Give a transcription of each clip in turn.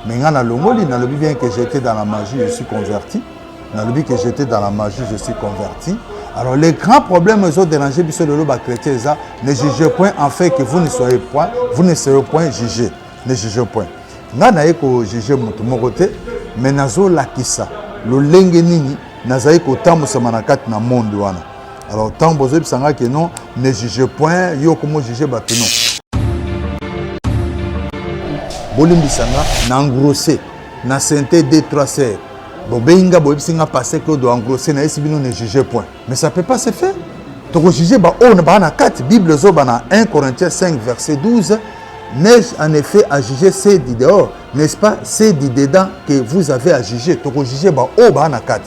Mais dans le longoli, dans le bien que j'étais dans la magie, je suis converti. Dans le but que j'étais dans la magie, je suis converti. Alors les grands problèmes ils ont dérangé puisque le loba chrétien ça ne jugez point en fait que vous ne serez point jugés. Ne jugez point. Nga ko juger mutu mokote mais nazo lakisa. Le lenge nini nazai ko tamusa manakati na monde wana. Alors tant bozo bisanga que non ne jugez point yo comment juger bato non. Bolimbisanga na engrosser na sainteté des trois sœurs. Bobenga bobisinga passé que doit engrosser na esibino ne juger point. Mais ça peut pas se faire. Donc juger ba on ba na 4 Bible zo ba na 1 Corinthiens 5 verset 12 n'ai-je en effet à juger ceux du dehors, n'est-ce pas ceux du dedans que vous avez à juger. Donc juger ba o ba na 4.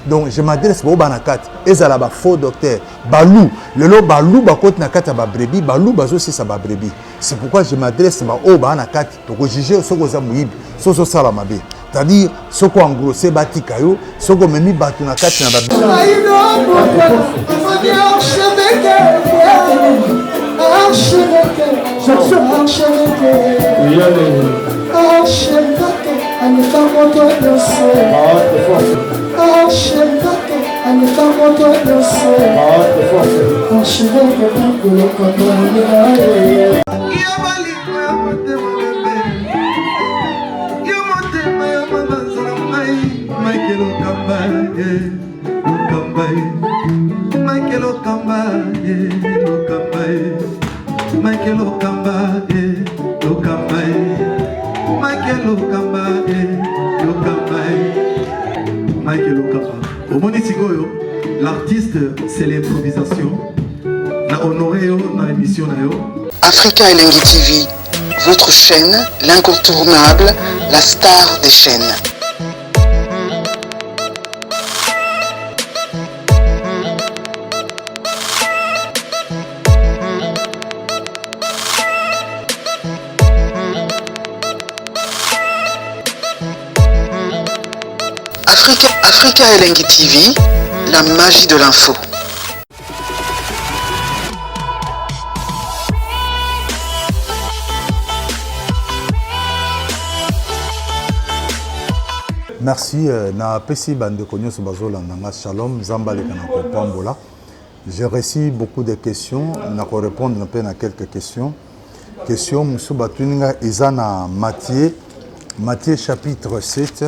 Donc je m'adresse ba o ba na 4 ezala ba faux docteur balou le lo balou ba côté na 4 ba brebis balou bazo c'est ça ba brebis. C'est pourquoi je m'adresse ba o ba na 4 donc juger soko za muibi soso sala mabe. C'est-à-dire, ce qu'on en gros, c'est bâti caillou, ce qu'on met mis bâti na kati na babi. L'artiste, c'est l'improvisation. Na honoré na émission na yo. Africa Elengi TV, votre chaîne, l'incontournable, la star des chaînes. Africa Elengi TV, la magie de l'info. Merci na pesi bande konyo so bazola nanga shalom zambale kana ko pambola. J'ai reçu beaucoup de questions, na ko répondre un peu na quelques questions. Question musu batuninga ezana Matthieu chapitre 7.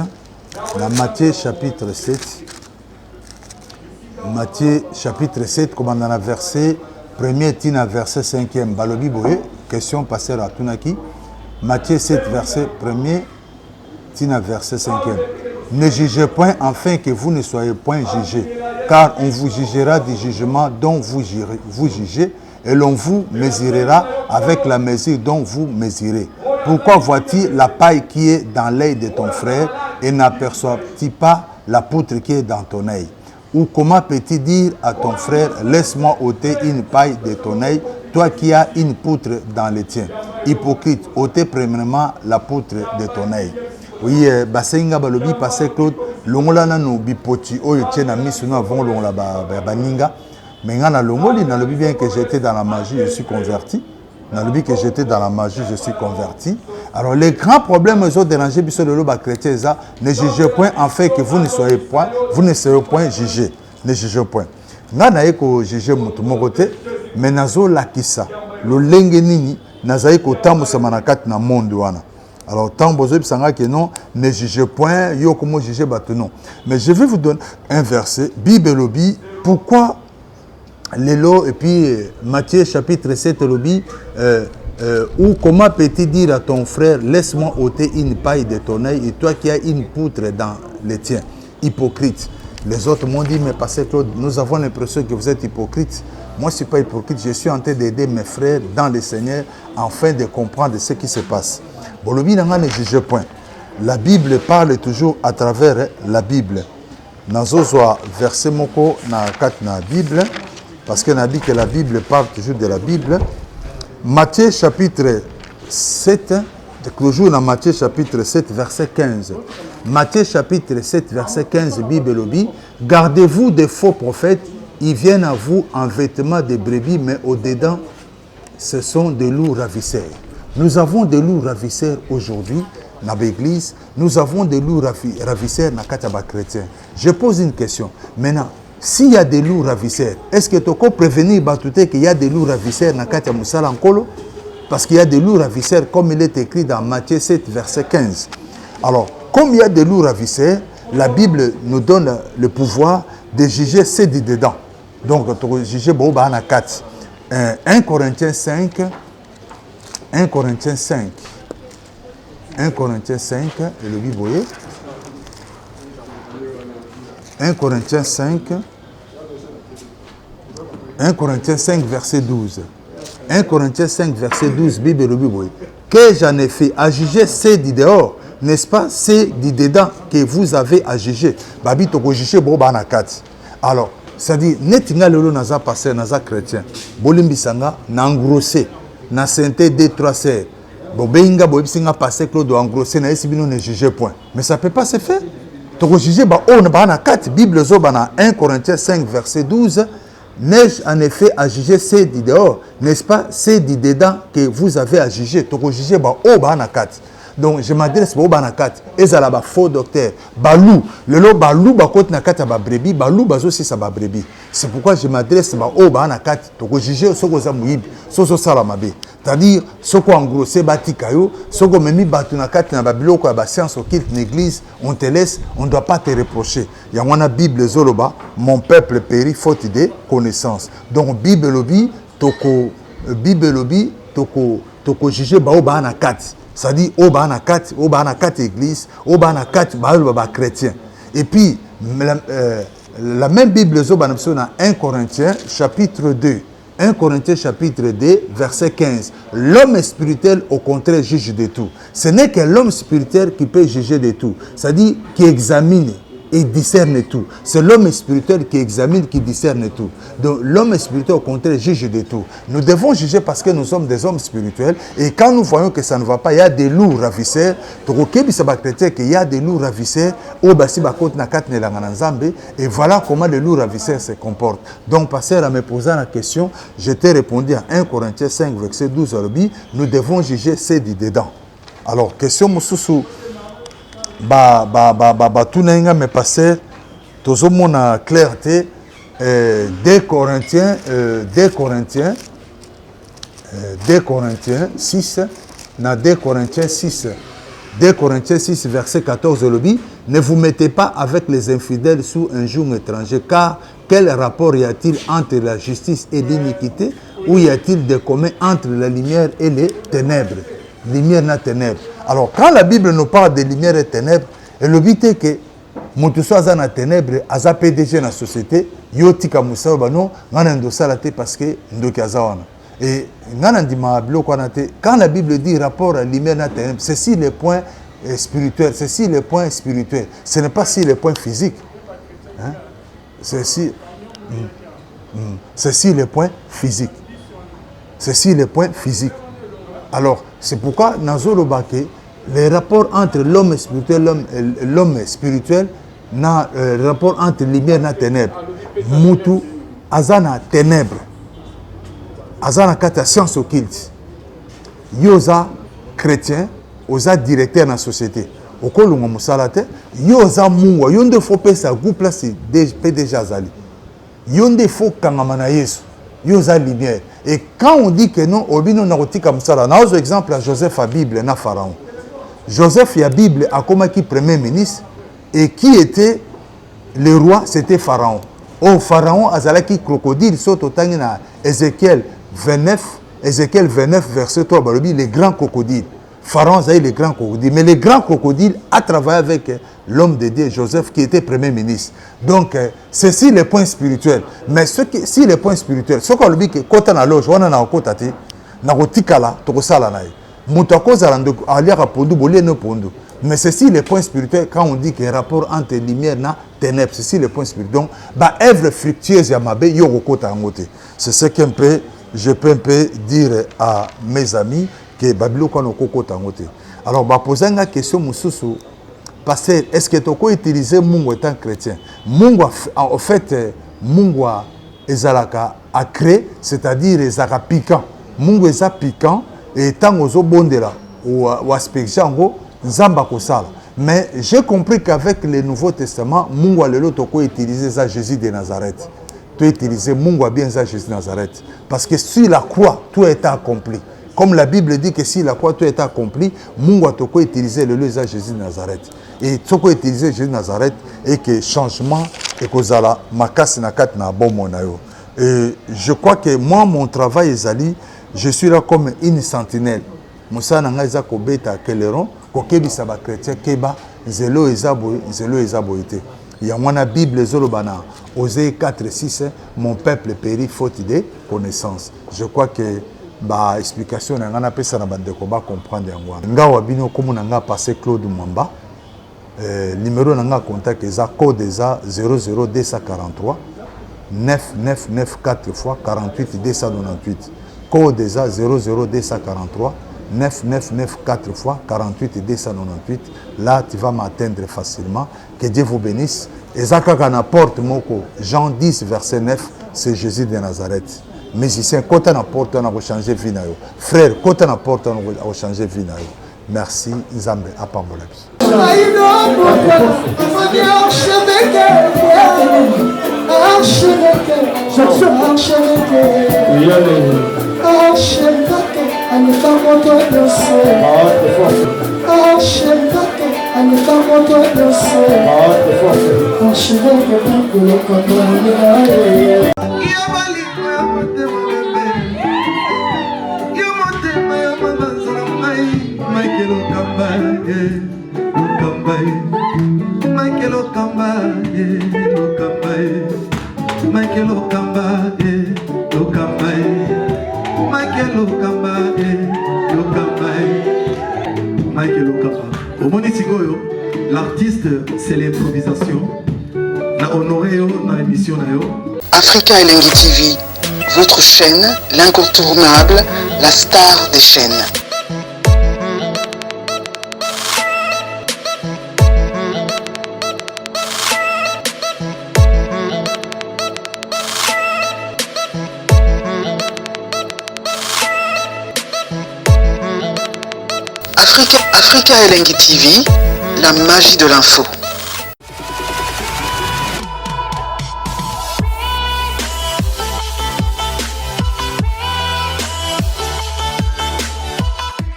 Dans Matthieu chapitre 7, Matthieu chapitre 7, comme dans le verset 1er, tina verset 5e, balobi boye, question passée à Tunaki, Matthieu 7, verset 1er, tina verset 5e. Ne jugez point afin que vous ne soyez point jugés, car on vous jugera du jugement dont vous jugez, et l'on vous mesurera avec la mesure dont vous mesurez. Pourquoi vois-tu la paille qui est dans l'œil de ton frère et n'aperçois-tu pas la poutre qui est dans ton œil? Ou comment peux-tu dire à ton frère, laisse-moi ôter une paille de ton œil, toi qui as une poutre dans le tien? Hypocrite, ôtez premièrement la poutre de ton œil. Oui, basenga balobi passé Claude, longolana no bipoti oyo tiena misuna avant longola baninga. Mais ngana longoli na lobi bien que j'étais dans la magie, je suis converti. Dans le but que j'étais dans la magie, je suis converti. Alors les grands problèmes ils ont dérangé puisque le loba chrétien ça ne jugez point en fait que vous ne serez point jugés. Ne jugez point. Nga ko juger mutu mokote mais nazo lakisa. Le lenge nini nazai ko tamusa manakati na monde wana. Alors tant bozo bisanga que non ne jugez point yo comment juger bato non. Mais je vais vous donner un verset Bible lobi pourquoi Lélo et puis Matthieu chapitre 7 lobi ou comment peux-tu dire à ton frère laisse-moi ôter une paille de ton œil et toi qui as une poutre dans le tien. Hypocrite. Les autres m'ont dit mais pasteur Claude, nous avons l'impression que vous êtes hypocrite. Moi je ne suis pas hypocrite, je suis en train d'aider mes frères dans le Seigneur afin de comprendre ce qui se passe. Bolobi nanga ne juge point. La Bible parle toujours à travers la Bible. Nazozwa verset moko na kat na Bible. Parce qu'on a dit que la Bible parle toujours de la Bible. Matthieu chapitre 7, toujours dans Matthieu chapitre 7, verset 15. Matthieu chapitre 7, verset 15, Bible lobby. Gardez-vous des faux prophètes, ils viennent à vous en vêtements de brebis, mais au-dedans, ce sont des loups ravisseurs. Nous avons des loups ravisseurs aujourd'hui dans l'église, nous avons des loups ravisseurs dans les chrétiens. Je pose une question. Maintenant, s'il y a des loups ravisseurs, est-ce que tu peux prévenir qu'il y a des loups ravisseurs dans les Moussala Nkolo? Parce qu'il y a des loups ravisseurs, comme il est écrit dans Matthieu 7, verset 15. Alors, comme il y a des loups ravisseurs, la Bible nous donne le pouvoir de juger ceux du dedans. Donc, tu peux juger 4. 1 Corinthiens 5, 1 Corinthiens 5, 1 Corinthiens 5, et le Bible, 1 Corinthiens 5, 1 Corinthiens 5, verset 12. 1 Corinthiens 5, verset 12, Bible, le Bible. Que j'en ai fait à juger ceux du dehors, n'est-ce pas, c'est du dedans que vous avez à juger. Babi, tu peux juger 4. Alors, c'est-à-dire, netinga lelo naza passer naza chrétien. Bolimbisanga na engrossé, na sainteté 2-3 sœurs. Bobenga bobisinga passer Claude engrossé na esibino ne juger point. Mais ça peut pas se faire. Tu peux juger ba on ba 4 Bible zo ba 1 Corinthiens 5 verset 12. N'ai-je en effet à juger ceux du dehors, n'est-ce pas, ceux du dedans que vous avez à juger. Tu peux juger ba 4. Donc je m'adresse au Banakat, ezala ba faux docteur, balou, le lo balou ba côté na kata ba brebis, balou bazo si ça ba brebis. C'est pourquoi je m'adresse au Banakat, to ko juger soko za muyibi, soso sala mabe. C'est-à-dire soko engrossé batikayo, soko memi batu na kata na ba biloko ya ba science occulte l'église, on te laisse, on ne doit pas te reprocher. Ya wana Bible zoloba, mon peuple périt faute de connaissance. Donc Bible lobi, toko juger ba o Banakat. Ça dit, au bana 4 églises, au bana 4 chrétiens. Et puis, la même Bible, dans 1 Corinthiens chapitre 2. 1 Corinthiens chapitre 2, verset 15. L'homme spirituel, au contraire, juge de tout. Ce n'est que l'homme spirituel qui peut juger de tout. Ça dit, qui examine et discerne tout. C'est l'homme spirituel qui examine, qui discerne tout. Donc l'homme spirituel, au contraire, juge de tout. Nous devons juger parce que nous sommes des hommes spirituels. Et quand nous voyons que ça ne va pas, il y a des loups ravisseurs. Il y a des loups ravisseurs. Et voilà comment les loups ravisseurs se comportent. Donc, pasteur, en me posant la question, je t'ai répondu à 1 Corinthiens 5, verset 12. Nous devons juger ceux du dedans. Alors, question Moussoussou. Tout n'a me passé tout le monde a clarté 2 Corinthiens 6 na 2 Corinthiens 6 verset 14 le dit, ne vous mettez pas avec les infidèles sous un joug étranger, car quel rapport y a-t-il entre la justice et l'iniquité, ou y a-t-il de commun entre la lumière et les ténèbres? Lumière na ténèbres. Alors, quand la Bible nous parle de lumière et ténèbres, le but est que Moutousso a dans ténèbres, a PDG dans la société, yotika Moussa Obano, parce que Ndoki Azawana. Et quand la Bible dit rapport à lumière et ténèbres, c'est si les points spirituels, c'est si les points spirituels, ce n'est pas si les points physiques. Hein? C'est si les points physiques. C'est si les points physiques. Alors, c'est pourquoi Nazolo Baké, les rapports entre l'homme spirituel et l'homme spirituel, le rapport entre lumière et ténèbres. Moutou, Azana ténèbres. Azana kata science occulte. Yoza chrétien, oza directeur dans la société. Okolunga musalate, yoza mungwa, yonde faut payer sa groupe là, c'est déjà Zali. Yonde faut kangamana Yesu. Yoza lumière. Et quand on dit que non, obino naroti comme ça, on a un exemple à Joseph à Bible, na Pharaon. Joseph et la Bible a comme qui premier ministre et qui était le roi, c'était Pharaon. Oh, Pharaon a qui crocodile, saute au na Ézéchiel 29, verset 3, les grands crocodiles. Pharaon a eu les grands crocodiles. Mais les grands crocodiles a travaillé avec l'homme de Dieu, Joseph, qui était premier ministre. Donc, ceci les points spirituels. Mais si les points spirituels, ce qu'on dit que quand on a loge, on a un côté, on a un tikala, on a un mais ceci les points spirituels, quand on dit qu'il y a un rapport entre lumière et ténèbres, ceci les points spirituels. Donc, œuvre fructueuse, c'est ce que je peux un peu dire à mes amis que Babylone a un côté. Alors, je poser une question, pasteur, est-ce que tu peux utiliser Mungu étant chrétien? Mungu, en fait, Mungu ezalaka a créé, c'est-à-dire ezalaka piquant. Mungu est piquant et tant aux bondela ou aspect jango nzamba kosala. Mais j'ai compris qu'avec le Nouveau Testament, Mungu alelo toko utiliser ça Jésus de Nazareth. Tu utiliser Mungu bien ça Jésus de Nazareth. Parce que sur la croix, tout est accompli. Comme la Bible dit que si la croix tout est accompli, Mungu a toko utiliser le lieu Jésus de Nazareth. Et toko utiliser Jésus de Nazareth et que changement et kozala makasi na kat na bon monayo. Et je crois que moi mon travail ezali, je suis là comme une sentinelle. Moussa nanga eza kobeta keleron kokebisa ba chrétien keba zelo ezaboité. Il y a une Bible zolobana Osée 4:6 mon peuple périt faute de connaissance. Je crois que ba explication nanga na pesa na bande ko ba comprendre yango. Ngawa bino comme nanga passé Claude Mwamba. Numéro nanga contact eza code eza 00243 999 4 fois 48 298. Code eza 00243 999 4 fois 48 298. Là, tu vas m'atteindre facilement. Que Dieu vous bénisse. Et ça, quand on apporte moko, Jean 10, verset 9, c'est Jésus de Nazareth. Musicien, quand on apporte, on a changé vie. Frère, quand on apporte, on a changé vie. Merci, Nzambe, à Pambolabs. L'artiste, c'est l'improvisation. La honoré dans l'émission. Africa Elengi TV, votre chaîne, l'incontournable, la star des chaînes. Africa Elengi TV, la magie de l'info.